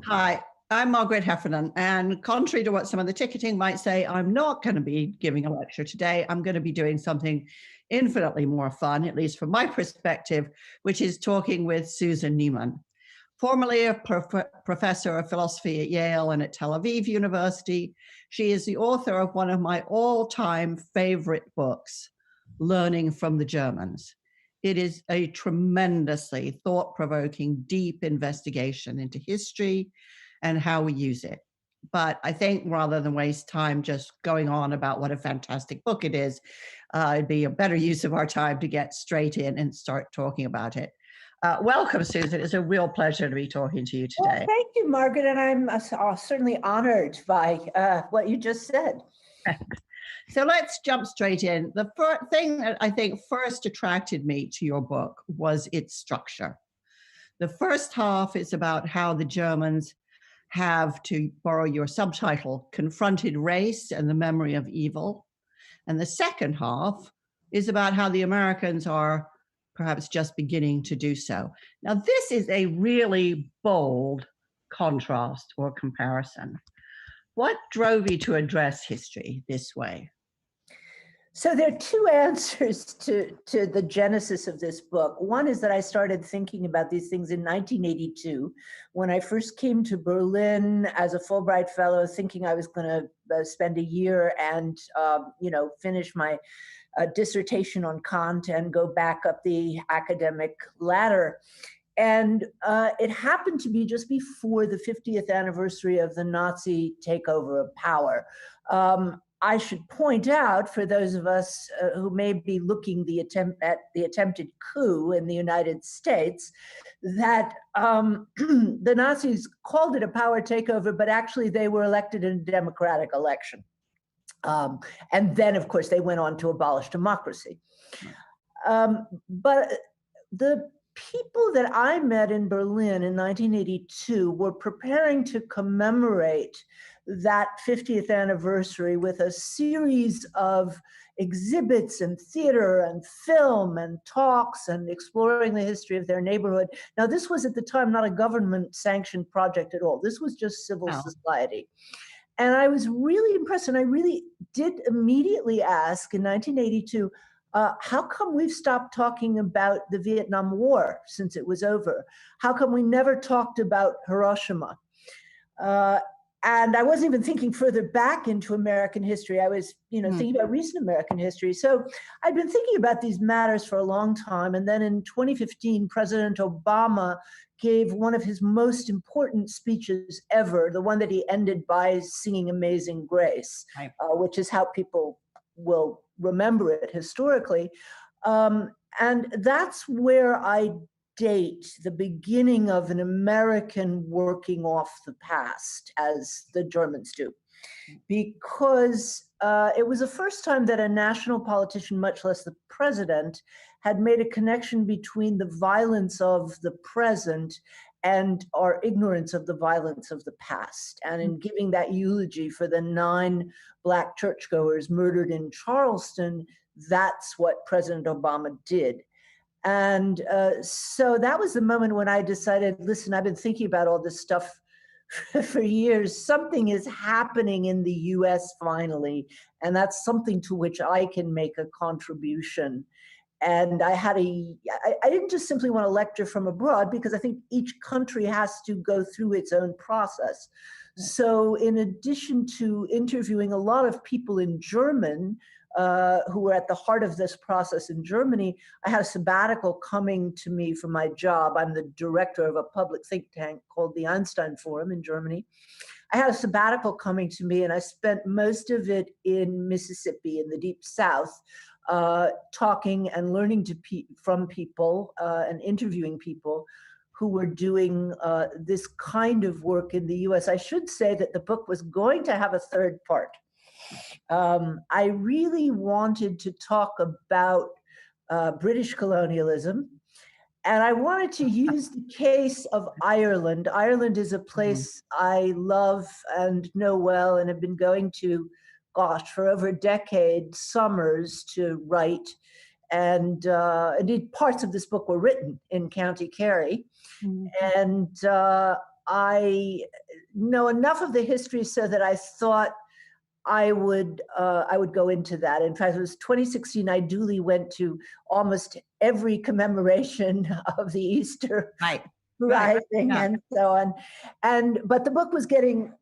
Hi, I'm Margaret Heffernan, and contrary to what some of the ticketing might say, I'm not going to be giving a lecture today. I'm going to be doing something infinitely more fun, at least from my perspective, which is talking with Susan Neiman. Formerly a professor of philosophy at Yale and at Tel Aviv University, she is the author of one of my all-time favorite books, Learning from the Germans. It is a tremendously thought-provoking, deep investigation into history and how we use it. But I think rather than waste time just going on about what a fantastic book it is, it'd be a better use of our time to get straight in and start talking about it. Welcome, Susan. It's a real pleasure to be talking to you Well, today. thank you, Margaret, and I'm certainly honored by what you just said. So let's jump straight in. The first thing that I think first attracted me to your book was its structure. The first half is about how the Germans have, to borrow your subtitle, confronted race and the memory of evil. And the second half is about how the Americans are perhaps just beginning to do so. Now, this is a really bold contrast or comparison. What drove you to address history this way? So there are two answers to the genesis of this book. One is that I started thinking about these things in 1982 when I first came to Berlin as a Fulbright fellow, thinking I was going to spend a year and finish my dissertation on Kant and go back up the academic ladder. And it happened to be just before the 50th anniversary of the Nazi takeover of power. I should point out, for those of us who may be looking at the attempted coup in the United States, that the Nazis called it a power takeover, but actually they were elected in a democratic election. And then, of course, they went on to abolish democracy. But the people that I met in Berlin in 1982 were preparing to commemorate that 50th anniversary with a series of exhibits and theater and film and talks and exploring the history of their neighborhood. Now, this was at the time not a government sanctioned project at all. This was just civil society. And I was really impressed. And I really did immediately ask in 1982, how come we've stopped talking about the Vietnam War since it was over? How come we never talked about Hiroshima? And I wasn't even thinking further back into American history. I was, thinking about recent American history. So I'd been thinking about these matters for a long time. And then in 2015, President Obama gave one of his most important speeches ever, the one that he ended by singing Amazing Grace, which is how people will remember it historically. And that's where I date the beginning of an American working off the past, as the Germans do, because it was the first time that a national politician, much less the president, had made a connection between the violence of the present and our ignorance of the violence of the past. And in giving that eulogy for the 9 Black churchgoers murdered in Charleston, that's what President Obama did. And so that was the moment when I decided, listen, I've been thinking about all this stuff for years. Something is happening in the US finally, and that's something to which I can make a contribution. And I didn't just simply want to lecture from abroad, because I think each country has to go through its own process. So in addition to interviewing a lot of people in German, who were at the heart of this process in Germany, I had a sabbatical coming to me for my job. I'm the director of a public think tank called the Einstein Forum in Germany. I had a sabbatical coming to me, and I spent most of it in Mississippi, in the Deep South, talking and learning from people and interviewing people who were doing this kind of work in the US. I should say that the book was going to have a third part. I really wanted to talk about British colonialism, and I wanted to use the case of Ireland. Ireland is a place I love and know well, and have been going to, for over a decade, summers to write. And indeed, parts of this book were written in County Kerry. And I know enough of the history so that I thought I would go into that. In fact, it was 2016. I duly went to almost every commemoration of the Easter Right. Rising Yeah. and so on. But the book was getting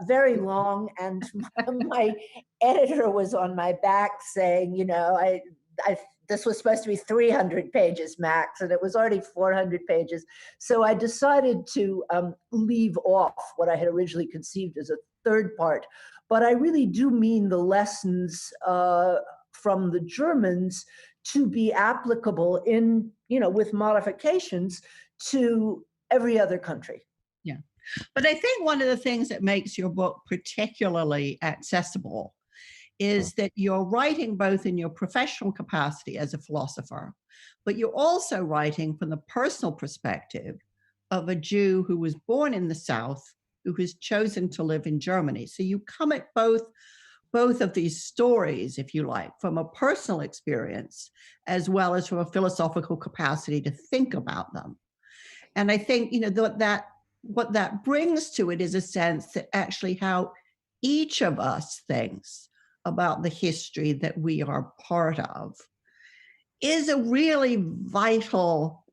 very long, and my editor was on my back saying, you know, this was supposed to be 300 pages max, and it was already 400 pages. So I decided to leave off what I had originally conceived as a third part. But I really do mean the lessons from the Germans to be applicable in, you know, with modifications to every other country. Yeah. But I think one of the things that makes your book particularly accessible is that you're writing both in your professional capacity as a philosopher, but you're also writing from the personal perspective of a Jew who was born in the South, who has chosen to live in Germany. So you come at both of these stories, if you like, from a personal experience, as well as from a philosophical capacity to think about them. And I think, you know, that what that brings to it is a sense that actually how each of us thinks about the history that we are part of is a really vital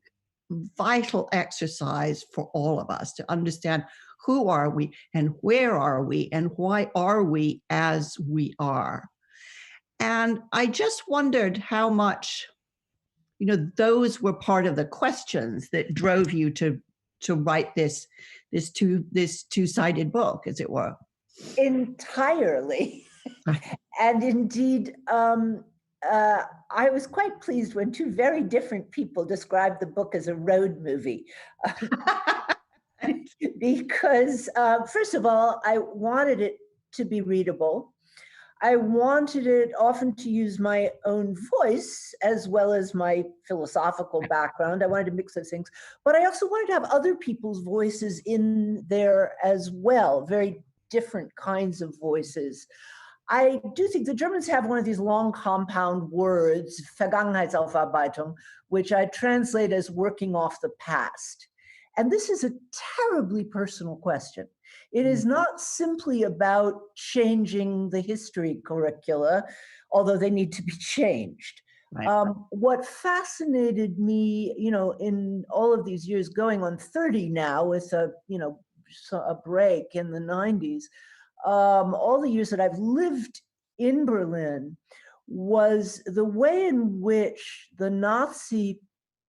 exercise for all of us to understand who are we and where are we and why are we as we are. And I just wondered how much, you know, those were part of the questions that drove you to write this two-sided book, as it were. Entirely. And indeed, I was quite pleased when two very different people described the book as a road movie. Because, first of all, I wanted it to be readable. I wanted it often to use my own voice as well as my philosophical background. I wanted to mix those things. But I also wanted to have other people's voices in there as well, very different kinds of voices. I do think the Germans have one of these long compound words, Vergangenheitsaufarbeitung, which I translate as working off the past. And this is a terribly personal question. It is not simply about changing the history curricula, although they need to be changed. Right. What fascinated me, you know, in all of these years, going on 30 now with a, you know, a break in the 90s, all the years that I've lived in Berlin, was the way in which the Nazi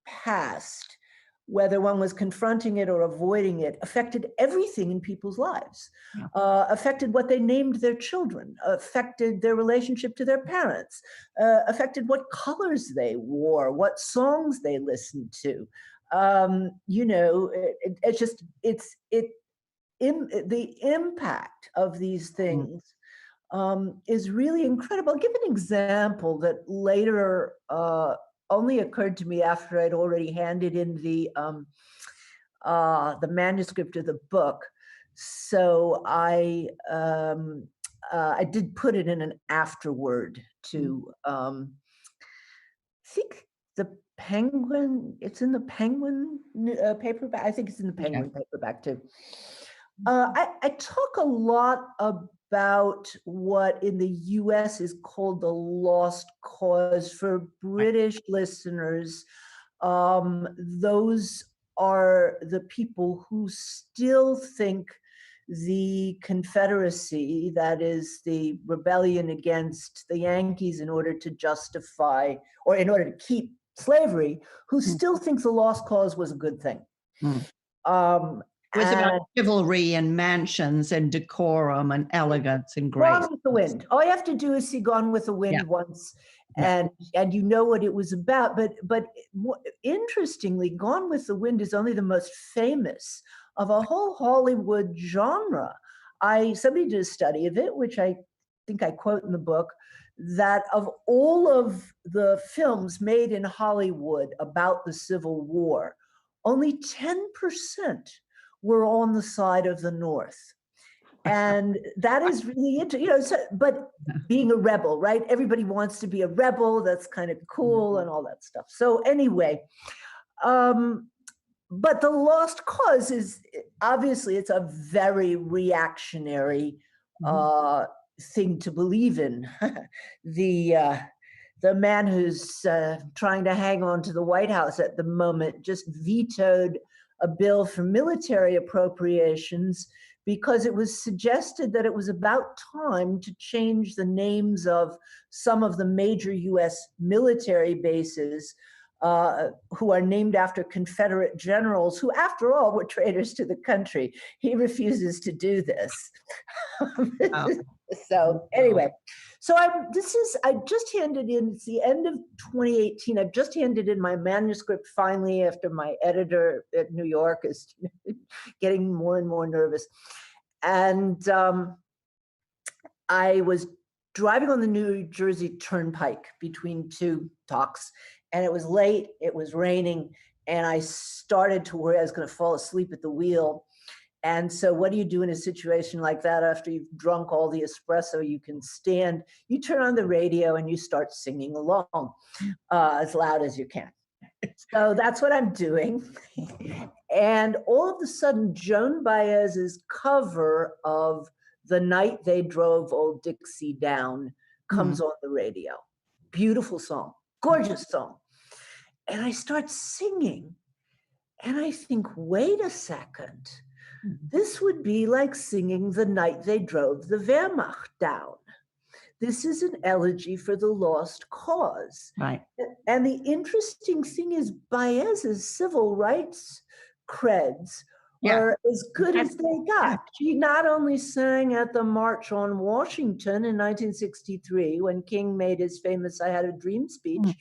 past, whether one was confronting it or avoiding it, affected everything in people's lives, affected what they named their children, affected their relationship to their parents, affected what colors they wore, what songs they listened to. You know, the impact of these things is really incredible. I'll give an example that later only occurred to me after I'd already handed in the manuscript of the book. So I did put it in an afterword to I think the Penguin. It's in the Penguin paperback. I think it's in the Penguin paperback too. I talk a lot about what in the US is called the lost cause. For British listeners, those are the people who still think the Confederacy, that is the rebellion against the Yankees in order to justify, or in order to keep slavery, who still think the lost cause was a good thing. It was about chivalry and mansions and decorum and elegance and grace. Gone with the Wind. All you have to do is see Gone with the Wind once, and you know what it was about. But interestingly, Gone with the Wind is only the most famous of a whole Hollywood genre. Somebody did a study of it, which I think I quote in the book, that of all of the films made in Hollywood about the Civil War, only 10% were on the side of the North. And that is really interesting, you know, but being a rebel, right? Everybody wants to be a rebel. That's kind of cool and all that stuff. So anyway, but the lost cause is obviously it's a very reactionary thing to believe in. The man who's trying to hang on to the White House at the moment just vetoed a bill for military appropriations because it was suggested that it was about time to change the names of some of the major US military bases who are named after Confederate generals who, after all, were traitors to the country. He refuses to do this. Oh. So anyway, so I just handed in, it's the end of 2018. I've just handed in my manuscript finally after my editor at New York is getting more and more nervous. And I was driving on the New Jersey Turnpike between two talks, and it was late, it was raining, and I started to worry I was going to fall asleep at the wheel. And so what do you do in a situation like that after you've drunk all the espresso you can stand? You turn on the radio and you start singing along as loud as you can. So that's what I'm doing. And all of a sudden, Joan Baez's cover of The Night They Drove Old Dixie Down comes on the radio. Beautiful song, gorgeous song. And I start singing and I think, wait a second. This would be like singing The Night They Drove the Wehrmacht Down. This is an elegy for the lost cause. Right. And the interesting thing is Baez's civil rights creds are as good as they got. She not only sang at the March on Washington in 1963 when King made his famous I Had a Dream speech,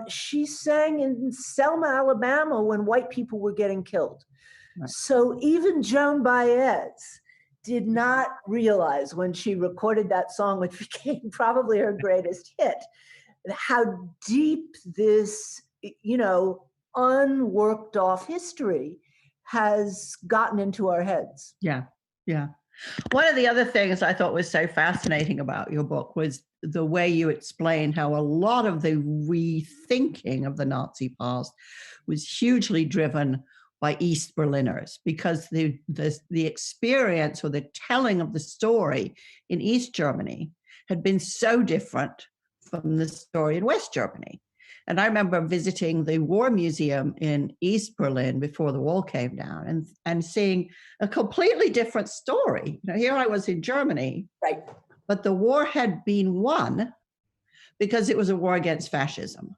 she sang in Selma, Alabama when white people were getting killed. Right. So even Joan Baez did not realize when she recorded that song, which became probably her greatest hit, how deep this, unworked off history has gotten into our heads. Yeah, yeah. One of the other things I thought was so fascinating about your book was the way you explained how a lot of the rethinking of the Nazi past was hugely driven by East Berliners, because the experience or the telling of the story in East Germany had been so different from the story in West Germany. And I remember visiting the War Museum in East Berlin before the wall came down and seeing a completely different story. Here I was in Germany, right? But the war had been won because it was a war against fascism.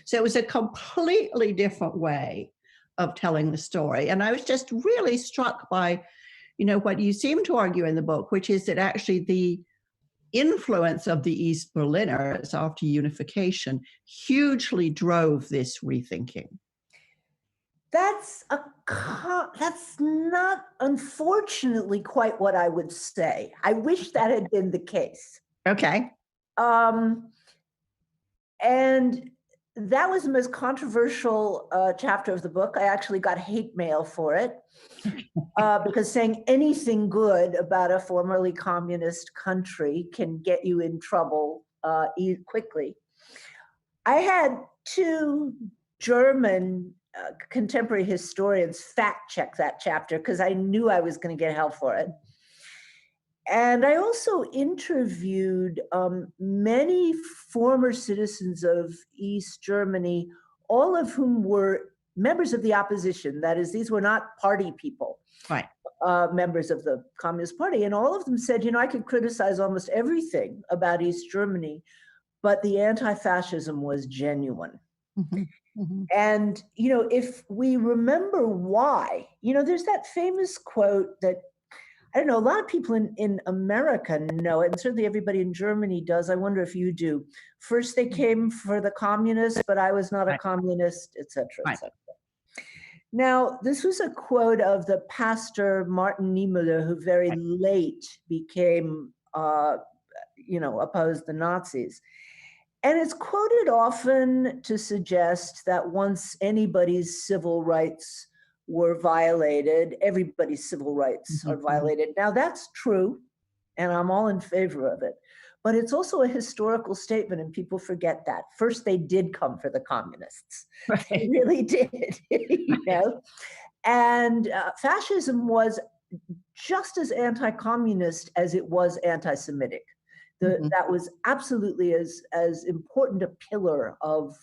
So it was a completely different way of telling the story. And I was just really struck by, what you seem to argue in the book, which is that actually the influence of the East Berliners after unification hugely drove this rethinking. That's not, unfortunately, quite what I would say. I wish that had been the case. Okay. And that was the most controversial chapter of the book. I actually got hate mail for it because saying anything good about a formerly communist country can get you in trouble quickly. I had two German contemporary historians fact check that chapter because I knew I was going to get hell for it. And I also interviewed many former citizens of East Germany, all of whom were members of the opposition. That is, these were not party people, right? Members of the Communist Party. And all of them said, I could criticize almost everything about East Germany, but the anti-fascism was genuine. Mm-hmm. Mm-hmm. And, if we remember why, there's that famous quote that, I don't know, a lot of people in America know it, and certainly everybody in Germany does. I wonder if you do. First, they came for the communists, but I was not a communist, et cetera, et cetera. Now, this was a quote of the pastor Martin Niemöller, who very late became, opposed the Nazis. And it's quoted often to suggest that once anybody's civil rights were violated, everybody's civil rights are violated. Now, that's true, and I'm all in favor of it. but it's also a historical statement, and people forget that. First, they did come for the communists. They Right. really did, you know? And fascism was just as anti-communist as it was anti-Semitic. Mhm. That was absolutely as important a pillar of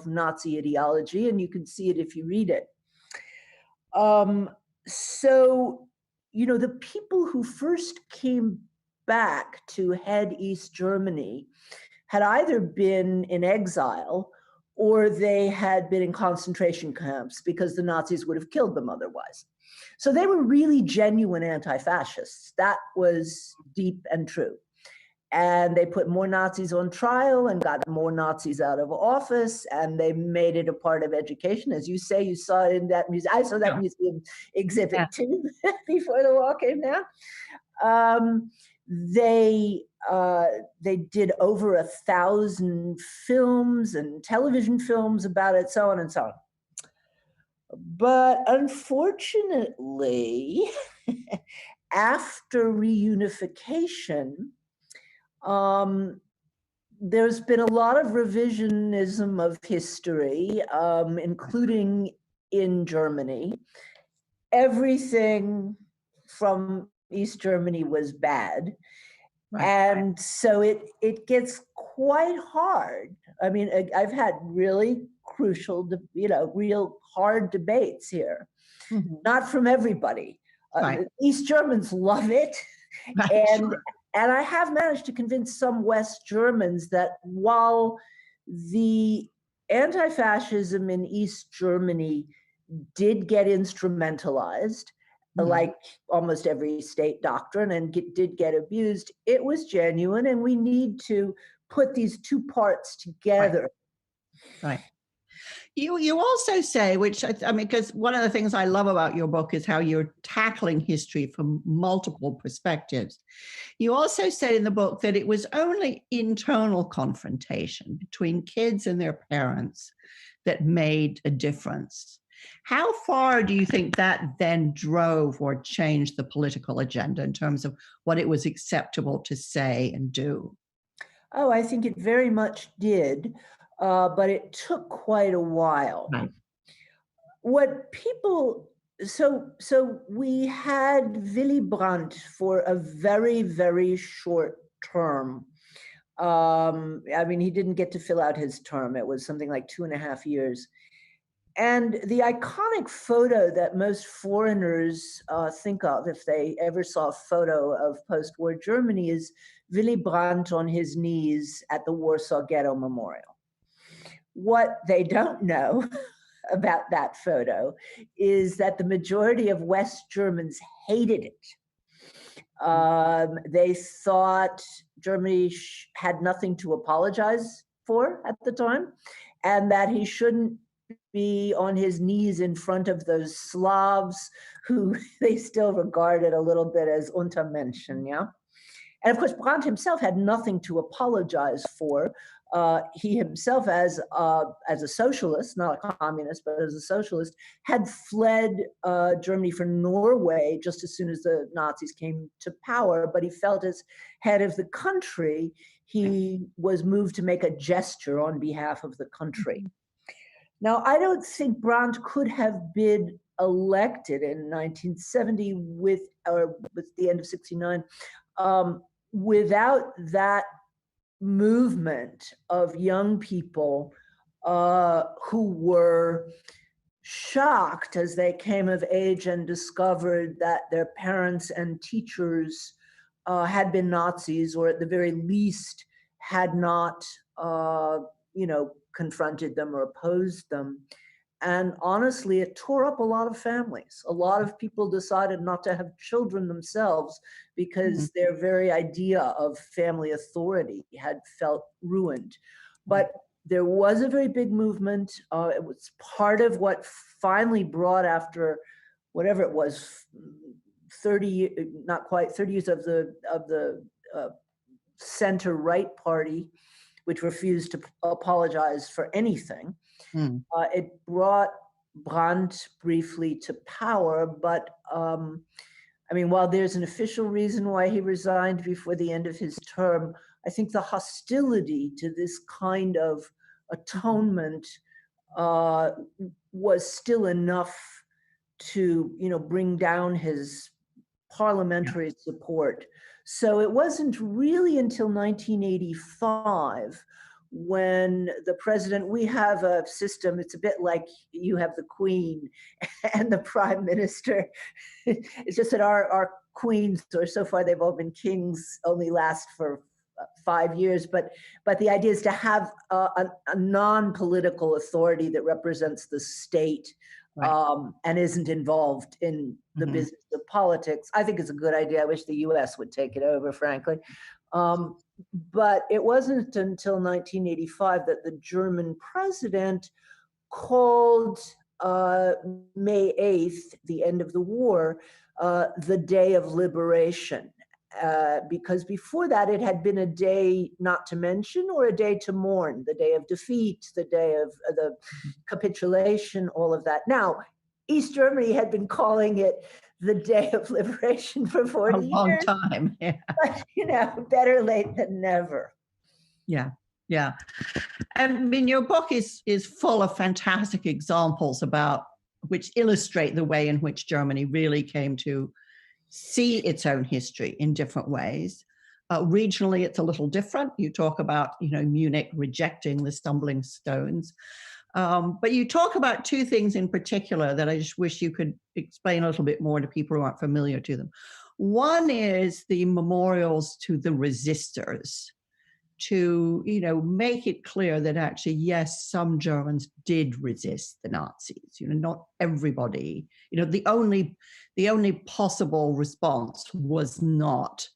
Nazi ideology, and you can see it if you read it. Um, so, you know, the people who first came back to head East Germany had either been in exile or they had been in concentration camps because the Nazis would have killed them otherwise. So they were really genuine anti-fascists. That was deep and true. And they put more Nazis on trial and got more Nazis out of office, and they made it a part of education. As you say, you saw it in that museum. I saw that Yeah. museum Yeah. exhibit too before the wall came down. Um, they they did over 1,000 films and television films about it, so on and so on. But unfortunately, after reunification, um, there's been a lot of revisionism of history, including in Germany. Everything from East Germany was bad. Right. And so it gets quite hard. I mean, I've had really crucial, you know, real hard debates here. Mhm. Not from everybody. Right. East Germans love it, Right. and Sure. and I have managed to convince some West Germans that while the anti-fascism in East Germany did get instrumentalized, Mhm. like almost every state doctrine, and did get abused, it was genuine, and we need to put these two parts Right. together. Right. You also say, which I mean, because one of the things I love about your book is how you're tackling history from multiple perspectives. You also said in the book that it was only internal confrontation between kids and their parents that made a difference. How far do you think that then drove or changed the political agenda in terms of what it was acceptable to say and do? Oh, I think it very much did, but it took quite a while. Right. What people so we had Willy Brandt for a very, very short term. I mean, he didn't get to fill out his term. It was something like 2.5 years. And the iconic photo that most foreigners think of if they ever saw a photo of post-war Germany is Willy Brandt on his knees at the Warsaw Ghetto Memorial. What they don't know about that photo is that the majority of West Germans hated it. They thought Germany had nothing to apologize for at the time, and that he shouldn't be on his knees in front of those Slavs who they still regarded a little bit as Untermenschen, yeah? And of course, Brandt himself had nothing to apologize for. He himself, as a socialist, not a communist, but as a socialist, had fled Germany for Norway just as soon as the Nazis came to power. But he felt as head of the country, he was moved to make a gesture on behalf of the country. Mhm. Now, I don't think Brandt could have been elected in 1970 or with the end of 69 without that movement of young people who were shocked as they came of age and discovered that their parents and teachers had been Nazis, or at the very least had not, you know, confronted them or opposed them. And honestly, it tore up a lot of families. A lot of people decided not to have children themselves Mhm. because their very idea of family authority had felt ruined. Right. But there was a very big movement. It was part of what finally brought, after whatever it was, 30, not quite 30 years of the center right party, which refused to apologize for anything. Mm. It brought Brandt briefly to power, but I mean, while there's an official reason why he resigned before the end of his term, I think the hostility to this kind of atonement was still enough to, bring down his parliamentary support. So it wasn't really until 1985 when the president, we have a system, it's a bit like you have the Queen and the Prime Minister. It's just that our queens, or so far they've all been kings, only last for 5 years, but the idea is to have a non-political authority that represents the state, right, and isn't involved in the business of politics. I think it's a good idea. I wish the US would take it over, frankly. But it wasn't until 1985 that the German president called May 8th, the end of the war, the Day of Liberation. Because before that, it had been a day not to mention or a day to mourn, the day of defeat, the day of the capitulation, all of that. Now, East Germany had been calling it the Day of Liberation for 40 years. A long time, yeah. But, better late than never. Yeah, yeah. And I mean, your book is full of fantastic examples which illustrate the way in which Germany really came to see its own history in different ways. Regionally, it's a little different. You talk about, Munich rejecting the stumbling stones. But you talk about two things in particular that I just wish you could explain a little bit more to people who aren't familiar to them. One is the memorials to the resistors, to, make it clear that actually, yes, some Germans did resist the Nazis, not everybody. The only possible response was not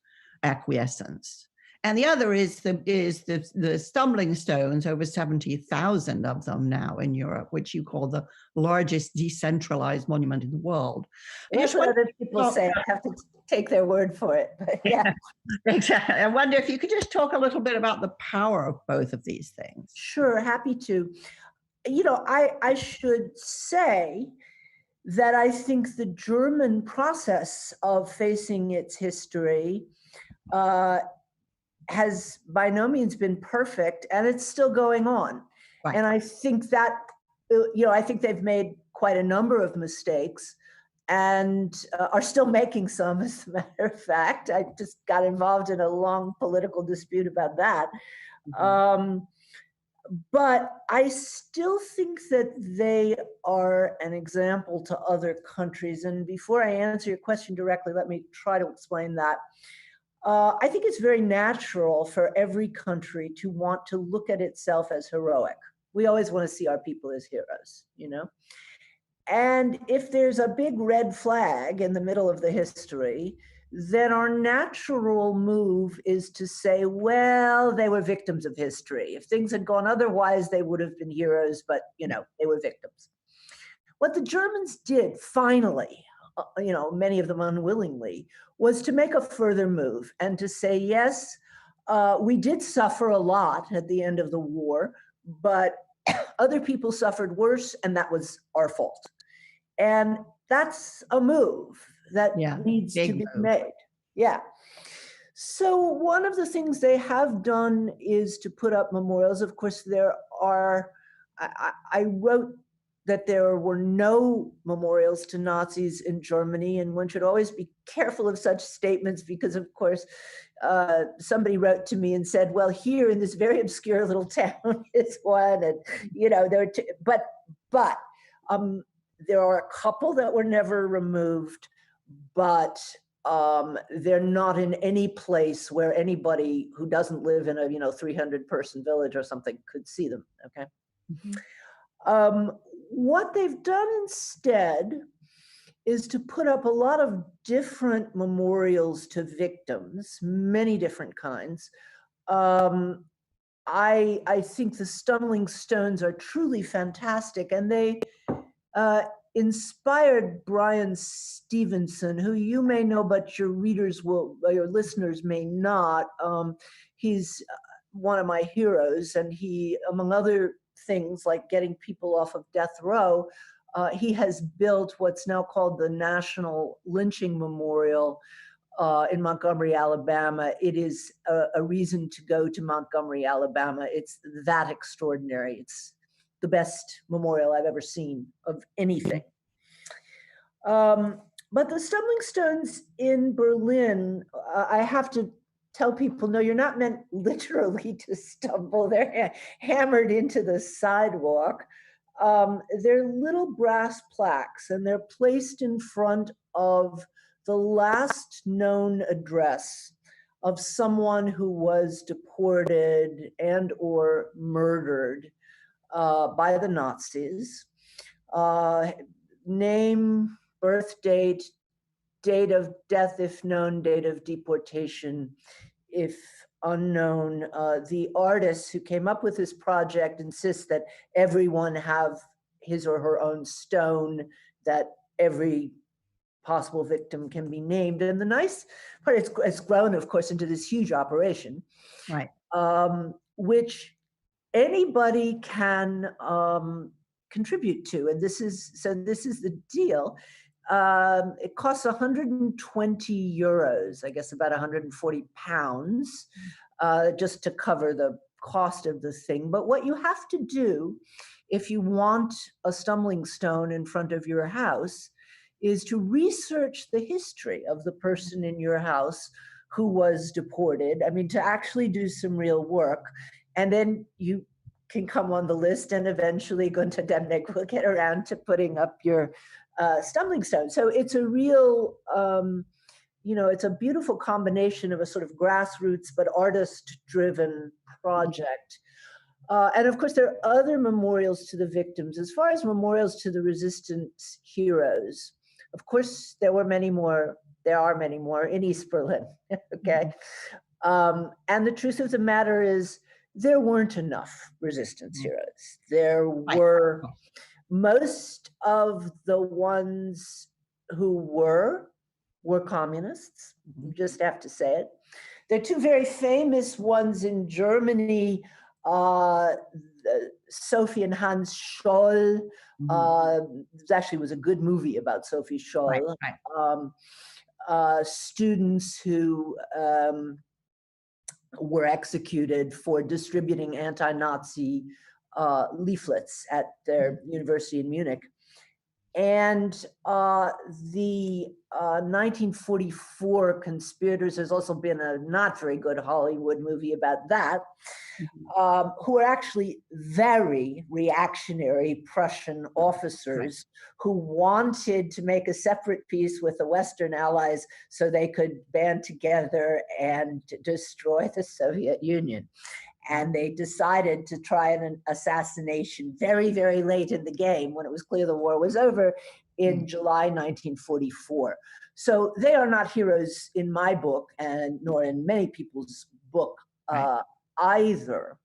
acquiescence. And the other is the stumbling stones, over 70,000 of them now in Europe, which you call the largest decentralized monument in the world. That's what other people say. I have to take their word for it. But yeah. Exactly. I wonder if you could just talk a little bit about the power of both of these things. Sure, happy to. I should say that I think the German process of facing its history has by no means been perfect, and it's still going on. Right. And I think that, I think they've made quite a number of mistakes and are still making some, as a matter of fact. I just got involved in a long political dispute about that. But I still think that they are an example to other countries. And before I answer your question directly, let me try to explain that. I think it's very natural for every country to want to look at itself as heroic. We always want to see our people as heroes, And if there's a big red flag in the middle of the history, then our natural move is to say, well, they were victims of history. If things had gone otherwise, they would have been heroes, but, they were victims. What the Germans did finally, many of them unwillingly, was to make a further move and to say, yes, we did suffer a lot at the end of the war, but other people suffered worse, and that was our fault. And that's a move that needs to be made. Yeah. So one of the things they have done is to put up memorials. Of course, there are, I wrote that there were no memorials to Nazis in Germany, and one should always be careful of such statements because, of course, somebody wrote to me and said, well, here in this very obscure little town is one, and, there are two, but there are a couple that were never removed, but they're not in any place where anybody who doesn't live in a 300-person village or something could see them. Okay. What they've done instead is to put up a lot of different memorials to victims, many different kinds. I think the stumbling stones are truly fantastic, and they inspired Brian Stevenson, who you may know, but your listeners may not. He's one of my heroes, and he, among other things like getting people off of death row, he has built what's now called the National Lynching Memorial in Montgomery, Alabama. It is a reason to go to Montgomery, Alabama. It's that extraordinary. It's the best memorial I've ever seen of anything. But the stumbling stones in Berlin, I have to tell people, no, you're not meant literally to stumble. They're hammered into the sidewalk. They're little brass plaques, and they're placed in front of the last known address of someone who was deported and or murdered by the Nazis. Name, birth date, date of death if known, date of deportation if unknown. The artist who came up with this project insists that everyone have his or her own stone, that every possible victim can be named. And the nice part, it's grown, of course, into this huge operation, Right. Which anybody can contribute to. And this is the deal. It costs 120 euros, I guess about 140 pounds, just to cover the cost of the thing. But what you have to do if you want a stumbling stone in front of your house is to research the history of the person in your house who was deported. I mean, to actually do some real work. And then you can come on the list, and eventually Gunter Demnig will get around to putting up your stumbling stone. So it's a real, it's a beautiful combination of a sort of grassroots but artist-driven project. And of course, there are other memorials to the victims. As far as memorials to the resistance heroes, of course, there are many more in East Berlin, okay? And the truth of the matter is, there weren't enough resistance heroes. There were, most of the ones who were communists, you just have to say it. There are two very famous ones in Germany, Sophie and Hans Scholl. There actually was a good movie about Sophie Scholl. Students who were executed for distributing anti-Nazi leaflets at their university in Munich. And the 1944 conspirators, there's also been a not very good Hollywood movie about that, who are actually very reactionary Prussian officers who wanted to make a separate peace with the Western Allies so they could band together and destroy the Soviet Union. And they decided to try an assassination very, very late in the game, when it was clear the war was over, in July 1944. So they are not heroes in my book, and nor in many people's book either.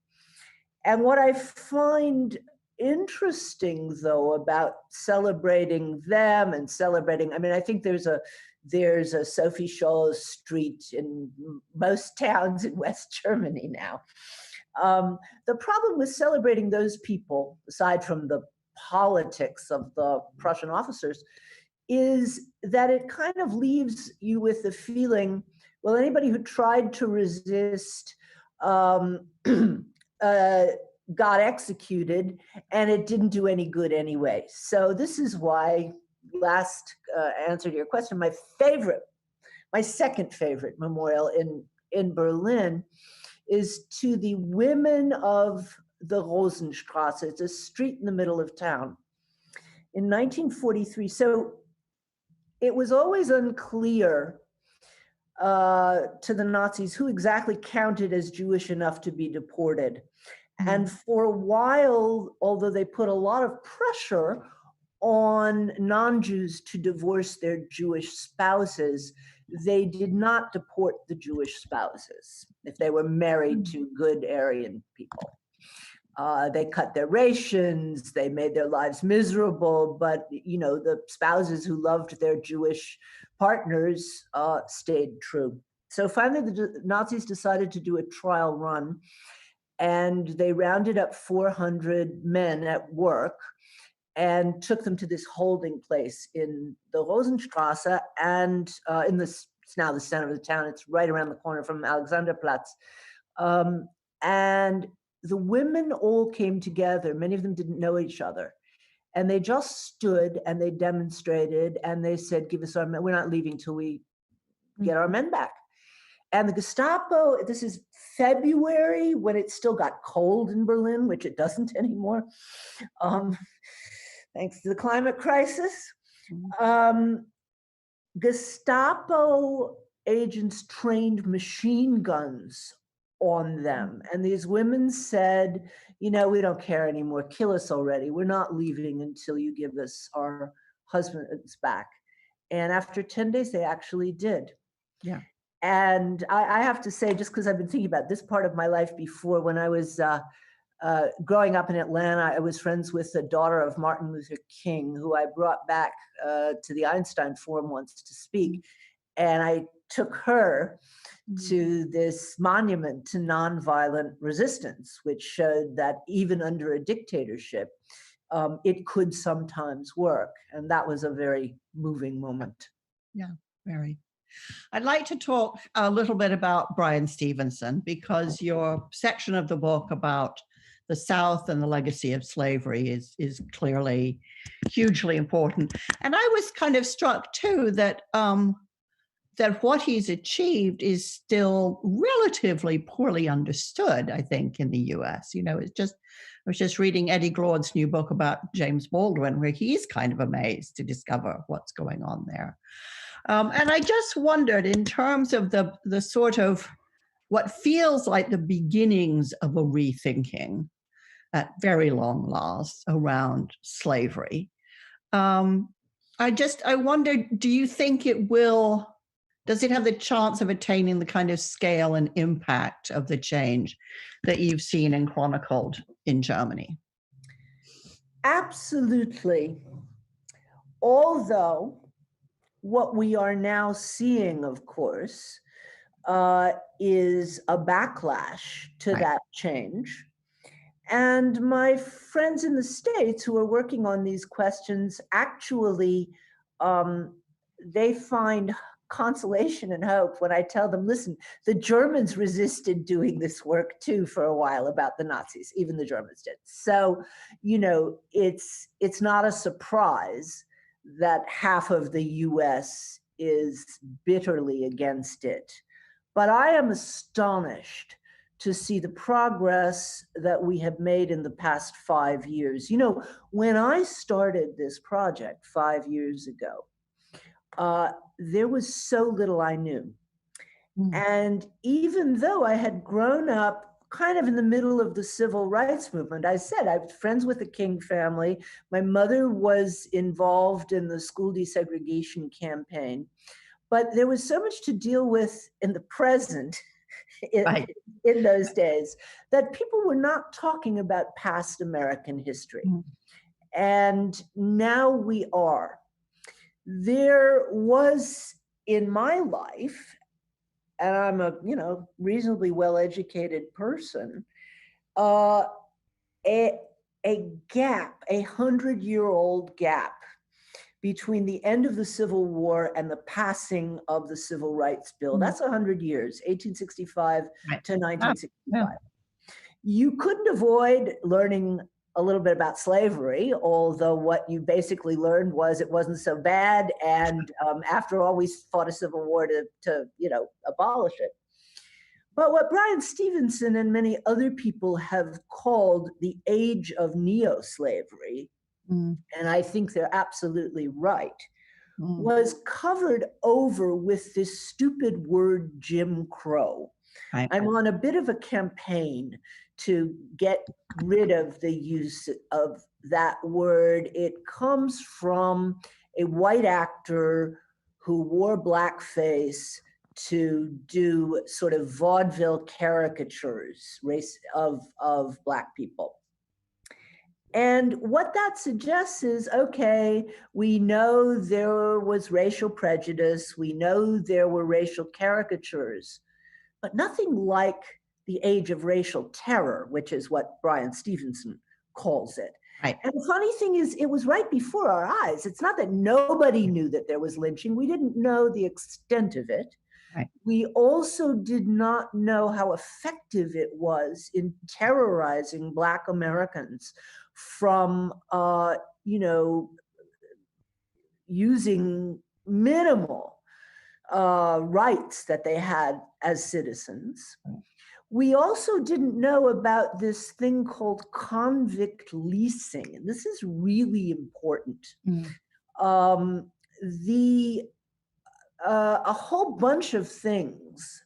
And what I find interesting, though, about celebrating them and celebrating, I mean, I think there's a Sophie Scholl street in most towns in West Germany now. The problem with celebrating those people, aside from the politics of the Prussian officers, is that it kind of leaves you with the feeling, well, anybody who tried to resist got executed, and it didn't do any good anyway. So this is why, last answer to your question, my second favorite memorial in Berlin is to the women of the Rosenstrasse. It's a street in the middle of town. In 1943, so it was always unclear to the Nazis who exactly counted as Jewish enough to be deported. And for a while, although they put a lot of pressure on non-Jews to divorce their Jewish spouses, they did not deport the Jewish spouses if they were married to good Aryan people. They cut their rations, they made their lives miserable, but the spouses who loved their Jewish partners stayed true. So finally, the Nazis decided to do a trial run, and they rounded up 400 men at work and took them to this holding place in the Rosenstrasse and in the It's now the center of the town. It's right around the corner from Alexanderplatz. And the women all came together. Many of them didn't know each other. And they just stood and they demonstrated and they said, give us our men. We're not leaving till we get our men back. And the Gestapo, this is February when it still got cold in Berlin, which it doesn't anymore, thanks to the climate crisis. Gestapo agents trained machine guns on them. And these women said, we don't care anymore. Kill us already. We're not leaving until you give us our husbands back. And after 10 days, they actually did. Yeah. And I have to say, just because I've been thinking about this part of my life before, when I was growing up in Atlanta, I was friends with the daughter of Martin Luther King, who I brought back to the Einstein Forum once to speak. And I took her to this monument to nonviolent resistance, which showed that even under a dictatorship, it could sometimes work. And that was a very moving moment. Yeah, very. I'd like to talk a little bit about Bryan Stevenson, because your section of the book about the South and the legacy of slavery is clearly hugely important. And I was kind of struck too that that what he's achieved is still relatively poorly understood, I think, in the US. I was just reading Eddie Glaude's new book about James Baldwin, where he's kind of amazed to discover what's going on there. And I just wondered, in terms of the sort of what feels like the beginnings of a rethinking at very long last around slavery, I wondered, do you think does it have the chance of attaining the kind of scale and impact of the change that you've seen and chronicled in Germany? Absolutely. Although what we are now seeing, of course, is a backlash to that change. And my friends in the States who are working on these questions, actually, they find consolation and hope when I tell them, listen, the Germans resisted doing this work too for a while about the Nazis, even the Germans did. So, it's not a surprise that half of the US is bitterly against it. But I am astonished to see the progress that we have made in the past 5 years. When I started this project 5 years ago, there was so little I knew. And even though I had grown up kind of in the middle of the civil rights movement, I said I was friends with the King family. My mother was involved in the school desegregation campaign. But there was so much to deal with in the present in those days that people were not talking about past American history. And now we are. There was in my life, and I'm a reasonably well-educated person, a gap, 100-year-old gap between the end of the Civil War and the passing of the Civil Rights Bill. That's 100 years, 1865 to 1965. You couldn't avoid learning a little bit about slavery, although what you basically learned was it wasn't so bad. And after all, we fought a civil war to abolish it. But what Bryan Stevenson and many other people have called the age of neo-slavery, and I think they're absolutely right, was covered over with this stupid word Jim Crow. I'm on a bit of a campaign to get rid of the use of that word. It comes from a white actor who wore blackface to do sort of vaudeville caricatures of Black people. And what that suggests is, okay, we know there was racial prejudice, we know there were racial caricatures, but nothing like the age of racial terror, which is what Bryan Stevenson calls it. Right. And the funny thing is, it was right before our eyes. It's not that nobody knew that there was lynching. We didn't know the extent of it. Right. We also did not know how effective it was in terrorizing Black Americans from, using minimal rights that they had as citizens. We also didn't know about this thing called convict leasing, and this is really important. A whole bunch of things,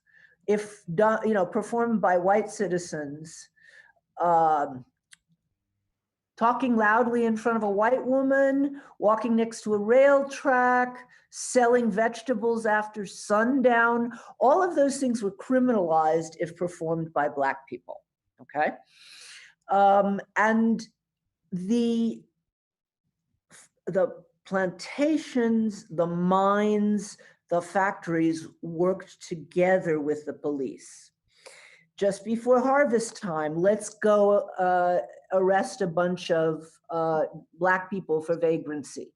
if done, performed by white citizens, talking loudly in front of a white woman, walking next to a rail track, selling vegetables after sundown, all of those things were criminalized if performed by Black people, okay? And the plantations, the mines, the factories worked together with the police. Just before harvest time, let's go arrest a bunch of Black people for vagrancy.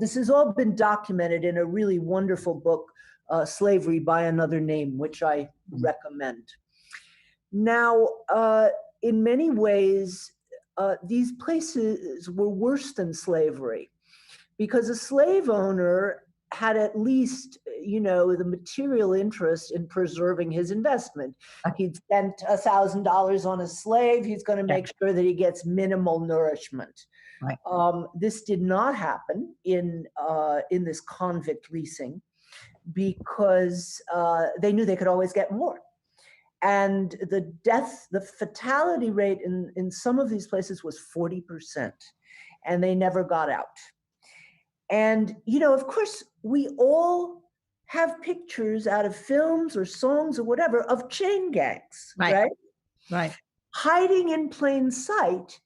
This has all been documented in a really wonderful book, Slavery by Another Name, which I recommend. Now, in many ways, these places were worse than slavery, because a slave owner had at least, the material interest in preserving his investment. He'd spent $1,000 on a slave. He's going to make sure that he gets minimal nourishment. Right. This did not happen in this convict leasing, because they knew they could always get more. And the fatality rate in some of these places was 40%, and they never got out. And, of course, we all have pictures out of films or songs or whatever of chain gangs, right? Right. Hiding in plain sight.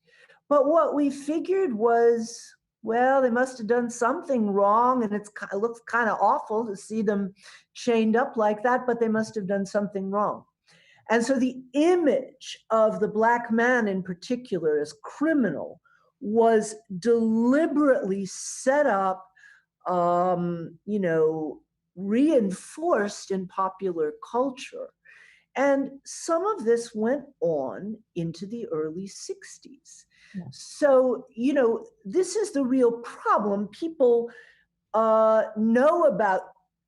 But what we figured was, well, they must have done something wrong, and it looks kind of awful to see them chained up like that, but they must have done something wrong. And so the image of the Black man in particular as criminal was deliberately set up, reinforced in popular culture. And some of this went on into the early 60s. Yeah. So, this is the real problem. People know about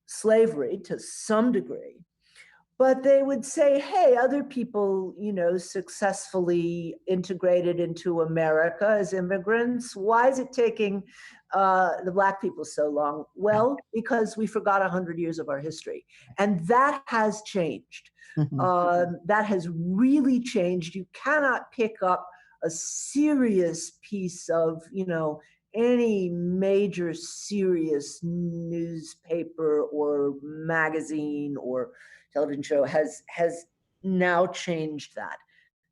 slavery to some degree, but they would say, hey, other people, successfully integrated into America as immigrants. Why is it taking the Black people so long? Well, because we forgot 100 years of our history. And that has changed. That has really changed. You cannot pick up a serious piece of, any major serious newspaper or magazine or television show has now changed that.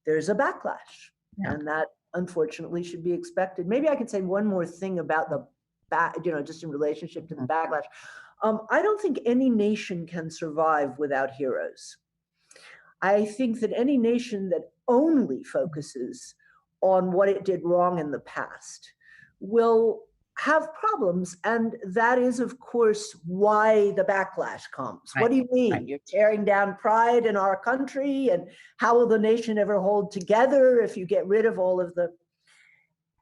There's a backlash, and that unfortunately should be expected. Maybe I could say one more thing about just in relationship to the backlash. I don't think any nation can survive without heroes. I think that any nation that only focuses on what it did wrong in the past will have problems. And that is, of course, why the backlash comes. Right. What do you mean? Right. You're tearing down pride in our country, and how will the nation ever hold together if you get rid of all of the...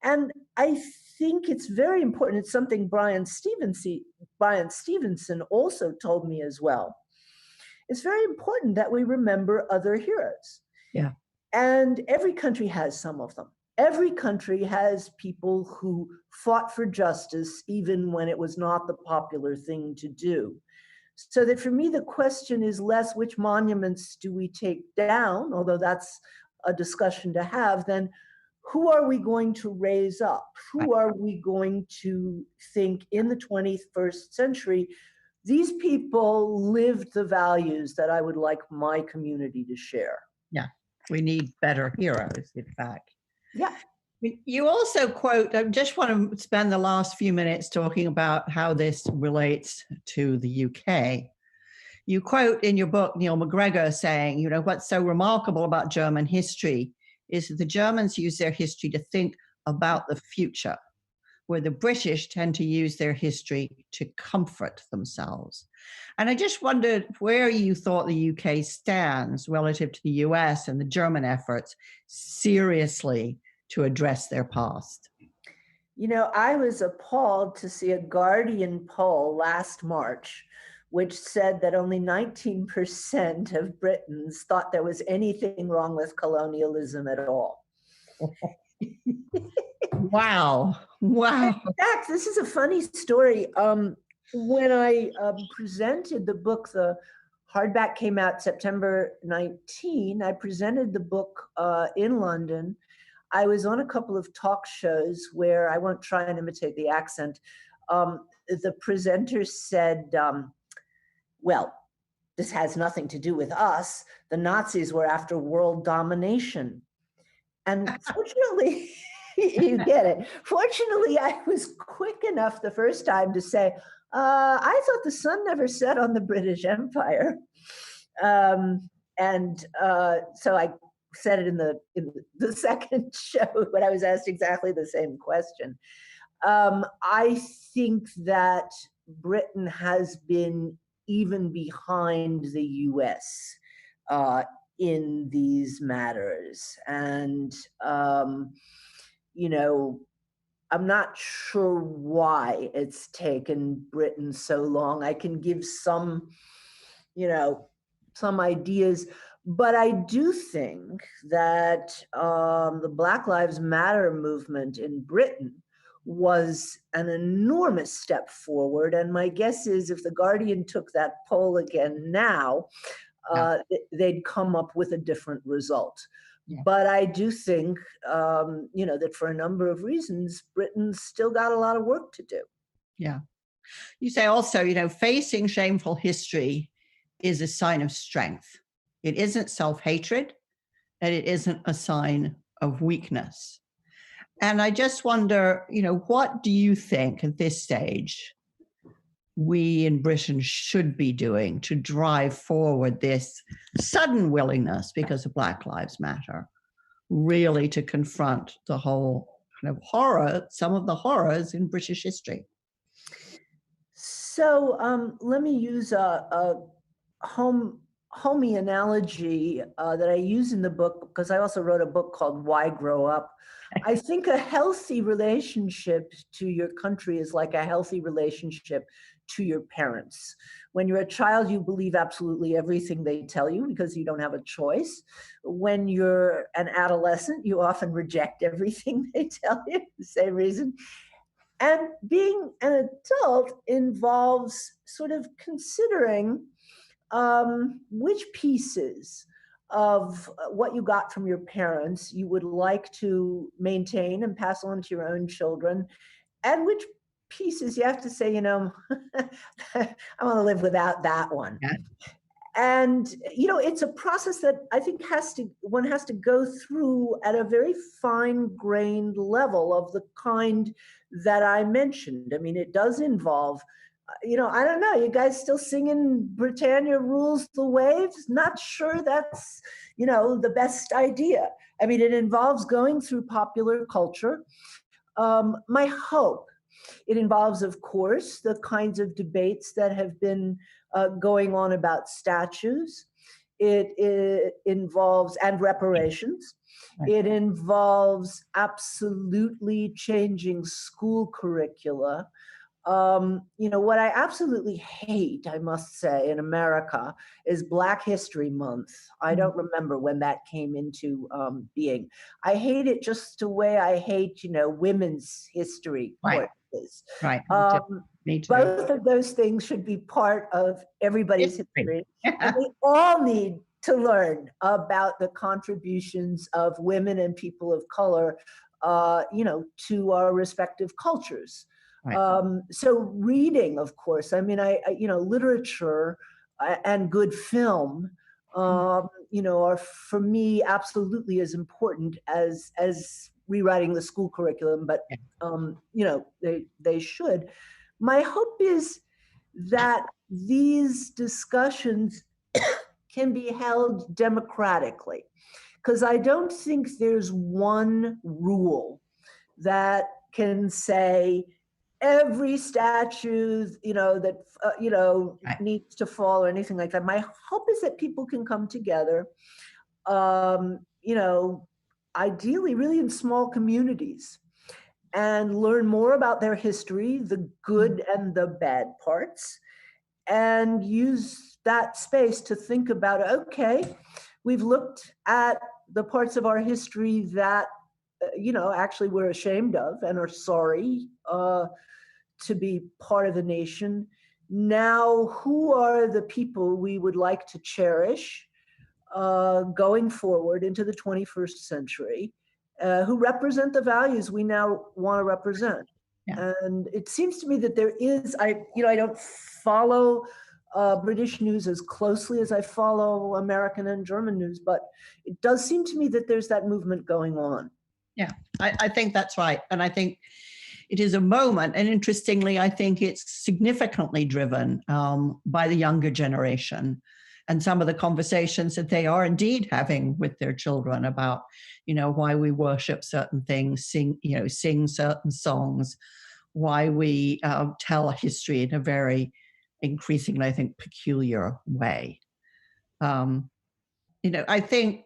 And I think it's very important. It's something Brian Stevenson also told me as well. It's very important that we remember other heroes. Yeah. And every country has some of them. Every country has people who fought for justice, even when it was not the popular thing to do. So that for me, the question is less which monuments do we take down, although that's a discussion to have, than who are we going to raise up? Who are we going to think in the 21st century, these people lived the values that I would like my community to share? Yeah, we need better heroes, in fact. Yeah. You also quote, I just want to spend the last few minutes talking about how this relates to the UK. You quote in your book Neil MacGregor saying, what's so remarkable about German history is that the Germans use their history to think about the future, where the British tend to use their history to comfort themselves. And I just wondered where you thought the UK stands relative to the US and the German efforts seriously to address their past. You know, I was appalled to see a Guardian poll last March, which said that only 19% of Britons thought there was anything wrong with colonialism at all. Wow. Wow. In fact, this is a funny story. When I presented the book, the hardback came out September 19. I presented the book in London. I was on a couple of talk shows where I won't try and imitate the accent. The presenter said, well, this has nothing to do with us. The Nazis were after world domination. And fortunately, you get it. Fortunately, I was quick enough the first time to say, I thought the sun never set on the British Empire. So I said it in the second show, but I was asked exactly the same question. I think that Britain has been even behind the US in these matters. And, you know, I'm not sure why it's taken Britain so long. I can give some, you know, some ideas, but I do think that the Black Lives Matter movement in Britain was an enormous step forward. And my guess is if the Guardian took that poll again now, they'd come up with a different result. Yeah. But I do think, you know, that for a number of reasons, Britain's still got a lot of work to do. Yeah. You say also, you know, facing shameful history is a sign of strength. It isn't self-hatred, and it isn't a sign of weakness. And I just wonder, you know, what do you think at this stage we in Britain should be doing to drive forward this sudden willingness, because of Black Lives Matter, really to confront the whole kind of horror, some of the horrors in British history? So let me use a homey analogy that I use in the book, because I also wrote a book called Why Grow Up? I think a healthy relationship to your country is like a healthy relationship to your parents. When you're a child, you believe absolutely everything they tell you because you don't have a choice. When you're an adolescent, you often reject everything they tell you, the same reason. And being an adult involves sort of considering which pieces of what you got from your parents you would like to maintain and pass on to your own children, and which pieces you have to say, you know, I want to live without that one. Yeah. And, you know, it's a process that I think one has to go through at a very fine-grained level of the kind that I mentioned. I mean, it does involve, you know, I don't know, you guys still singing Britannia Rules the Waves? Not sure that's, you know, the best idea. I mean, it involves going through popular culture. My hope, it involves, of course, the kinds of debates that have been going on about statues. It involves, and reparations. It involves absolutely changing school curricula. You know, what I absolutely hate, I must say, in America is Black History Month. I don't remember when that came into being. I hate it just the way I hate, you know, women's history courses. Right. Me too. Both of those things should be part of everybody's history. And we all need to learn about the contributions of women and people of color, you know, to our respective cultures. Right. So reading, of course, I mean, you know, literature and good film, you know, are for me absolutely as important as rewriting the school curriculum, but, you know, they should. My hope is that these discussions can be held democratically, because I don't think there's one rule that can say every statue, that, Right. needs to fall or anything like that. My hope is that people can come together, ideally really in small communities, and learn more about their history, the good and the bad parts, and use that space to think about, okay, we've looked at the parts of our history that, actually we're ashamed of and are sorry to be part of the nation. Now, who are the people we would like to cherish going forward into the 21st century, who represent the values we now want to represent? Yeah. And it seems to me that there is, I don't follow British news as closely as I follow American and German news, but it does seem to me that there's that movement going on. Yeah, I think that's right. And I think it is a moment. And interestingly, I think it's significantly driven by the younger generation and some of the conversations that they are indeed having with their children about, why we worship certain things, sing certain songs, why we tell history in a very increasingly, I think, peculiar way. I think,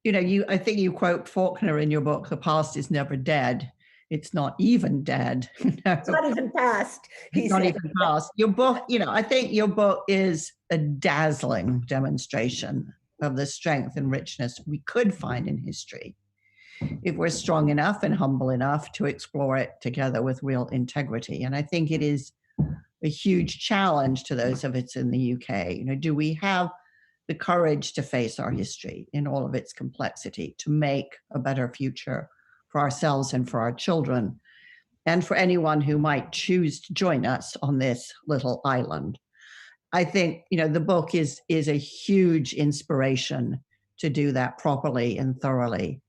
I think you quote Faulkner in your book, "The past is never dead. It's not even dead." It's not even past, he It's not said. even past. Your book, I think your book is a dazzling demonstration of the strength and richness we could find in history if we're strong enough and humble enough to explore it together with real integrity. And I think it is a huge challenge to those of us in the UK. Do we have the courage to face our history in all of its complexity, to make a better future for ourselves and for our children, and for anyone who might choose to join us on this little island? I think, the book is a huge inspiration to do that properly and thoroughly,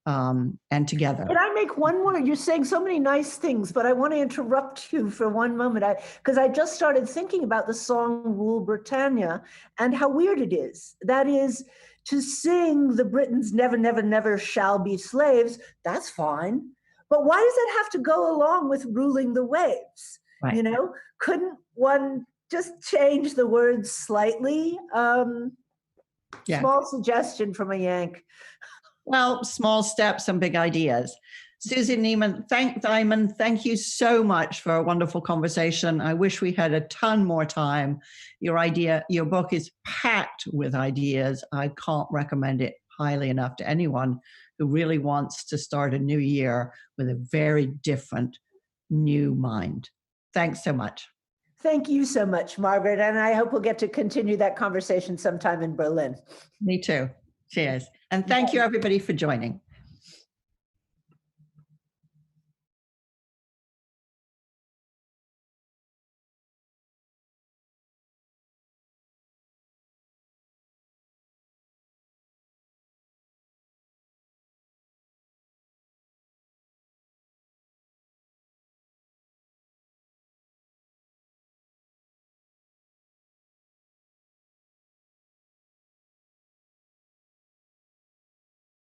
and together. Can I make one more? You're saying so many nice things, but I want to interrupt you for one moment. Because I just started thinking about the song Rule Britannia and how weird it is. That is, to sing the Britons never, never, never shall be slaves, that's fine. But why does that have to go along with ruling the waves? Right. Couldn't one just change the words slightly? Yeah. Small suggestion from a Yank. Well, small steps and big ideas. Susan Neiman, thank you so much for a wonderful conversation. I wish we had a ton more time. Your book is packed with ideas. I can't recommend it highly enough to anyone who really wants to start a new year with a very different new mind. Thanks so much. Thank you so much, Margaret. And I hope we'll get to continue that conversation sometime in Berlin. Me too. Cheers. And thank you, everybody, for joining.